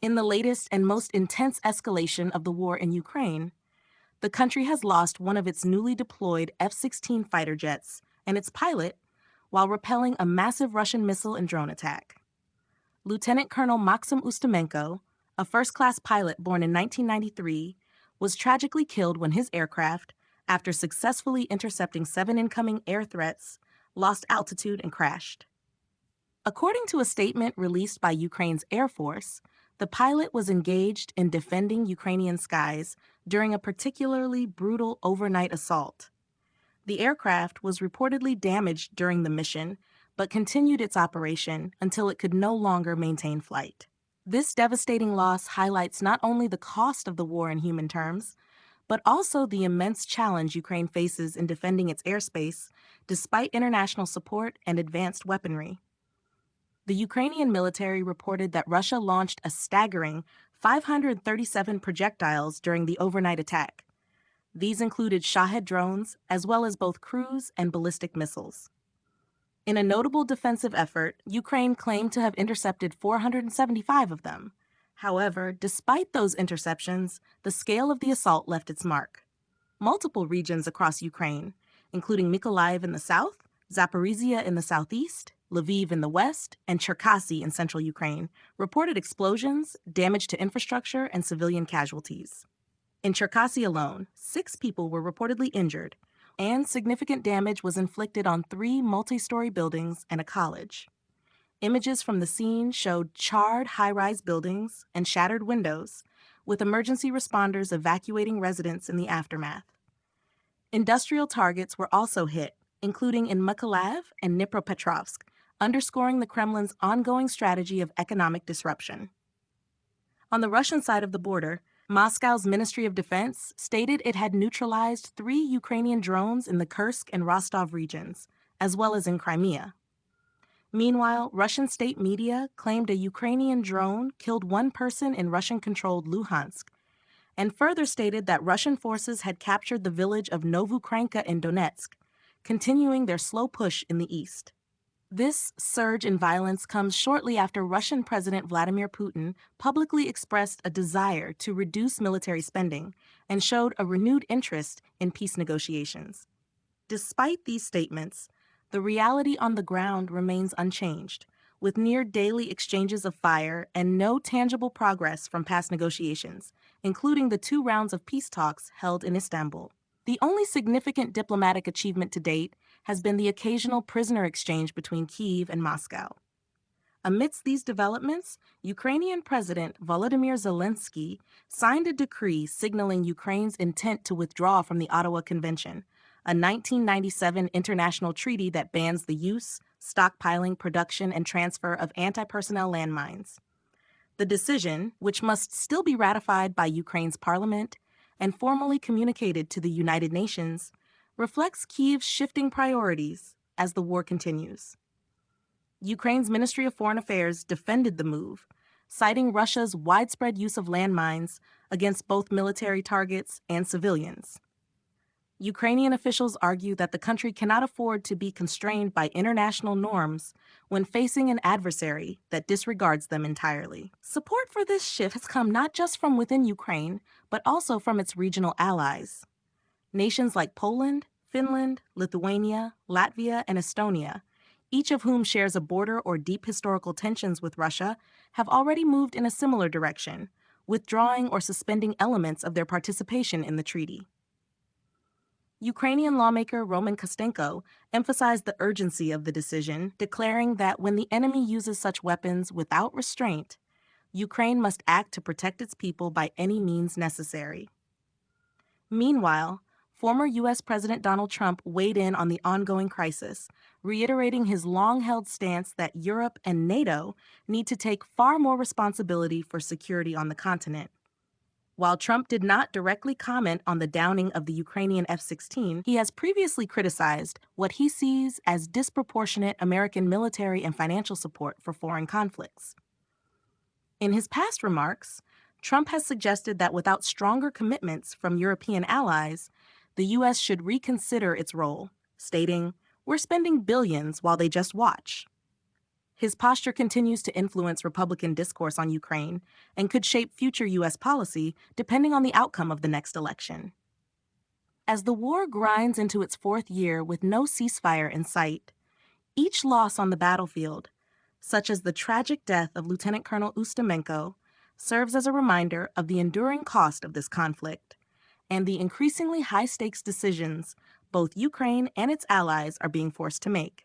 In the latest and most intense escalation of the war in Ukraine, the country has lost one of its newly deployed F-16 fighter jets and its pilot while repelling a massive Russian missile and drone attack. Lieutenant Colonel Maksym Ustimenko, a first-class pilot born in 1993, was tragically killed when his aircraft, after successfully intercepting 7 incoming air threats, lost altitude and crashed. According to a statement released by Ukraine's Air Force, the pilot was engaged in defending Ukrainian skies during a particularly brutal overnight assault. The aircraft was reportedly damaged during the mission, but continued its operation until it could no longer maintain flight. This devastating loss highlights not only the cost of the war in human terms, but also the immense challenge Ukraine faces in defending its airspace despite international support and advanced weaponry. The Ukrainian military reported that Russia launched a staggering 537 projectiles during the overnight attack. These included Shahed drones, as well as both cruise and ballistic missiles. In a notable defensive effort, Ukraine claimed to have intercepted 475 of them. However, despite those interceptions, the scale of the assault left its mark. Multiple regions across Ukraine, including Mykolaiv in the south, Zaporizhia in the southeast, Lviv in the west, and Cherkasy in central Ukraine, reported explosions, damage to infrastructure, and civilian casualties. In Cherkasy alone, 6 people were reportedly injured, and significant damage was inflicted on 3 multi-story buildings and a college. Images from the scene showed charred high-rise buildings and shattered windows, with emergency responders evacuating residents in the aftermath. Industrial targets were also hit, including in Mykolaiv and Dnipropetrovsk, underscoring the Kremlin's ongoing strategy of economic disruption. On the Russian side of the border, Moscow's Ministry of Defense stated it had neutralized 3 Ukrainian drones in the Kursk and Rostov regions, as well as in Crimea. Meanwhile, Russian state media claimed a Ukrainian drone killed 1 person in Russian-controlled Luhansk, and further stated that Russian forces had captured the village of Novukranka in Donetsk, continuing their slow push in the east. This surge in violence comes shortly after Russian President Vladimir Putin publicly expressed a desire to reduce military spending and showed a renewed interest in peace negotiations. Despite these statements, the reality on the ground remains unchanged, with near-daily exchanges of fire and no tangible progress from past negotiations, including the 2 rounds of peace talks held in Istanbul. The only significant diplomatic achievement to date has been the occasional prisoner exchange between Kyiv and Moscow. Amidst these developments, Ukrainian President Volodymyr Zelenskyy signed a decree signaling Ukraine's intent to withdraw from the Ottawa Convention, a 1997 international treaty that bans the use, stockpiling, production, and transfer of anti-personnel landmines. The decision, which must still be ratified by Ukraine's parliament and formally communicated to the United Nations, reflects Kyiv's shifting priorities as the war continues. Ukraine's Ministry of Foreign Affairs defended the move, citing Russia's widespread use of landmines against both military targets and civilians. Ukrainian officials argue that the country cannot afford to be constrained by international norms when facing an adversary that disregards them entirely. Support for this shift has come not just from within Ukraine, but also from its regional allies. Nations like Poland, Finland, Lithuania, Latvia, and Estonia, each of whom shares a border or deep historical tensions with Russia, have already moved in a similar direction, withdrawing or suspending elements of their participation in the treaty. Ukrainian lawmaker Roman Kostenko emphasized the urgency of the decision, declaring that when the enemy uses such weapons without restraint, Ukraine must act to protect its people by any means necessary. Meanwhile, former U.S. President Donald Trump weighed in on the ongoing crisis, reiterating his long-held stance that Europe and NATO need to take far more responsibility for security on the continent. While Trump did not directly comment on the downing of the Ukrainian F-16, he has previously criticized what he sees as disproportionate American military and financial support for foreign conflicts. In his past remarks, Trump has suggested that without stronger commitments from European allies, the U.S. should reconsider its role, stating, "We're spending billions while they just watch." His posture continues to influence Republican discourse on Ukraine and could shape future U.S. policy depending on the outcome of the next election. As the war grinds into its fourth year with no ceasefire in sight, each loss on the battlefield, such as the tragic death of Lieutenant Colonel Ustimenko, serves as a reminder of the enduring cost of this conflict and the increasingly high-stakes decisions both Ukraine and its allies are being forced to make.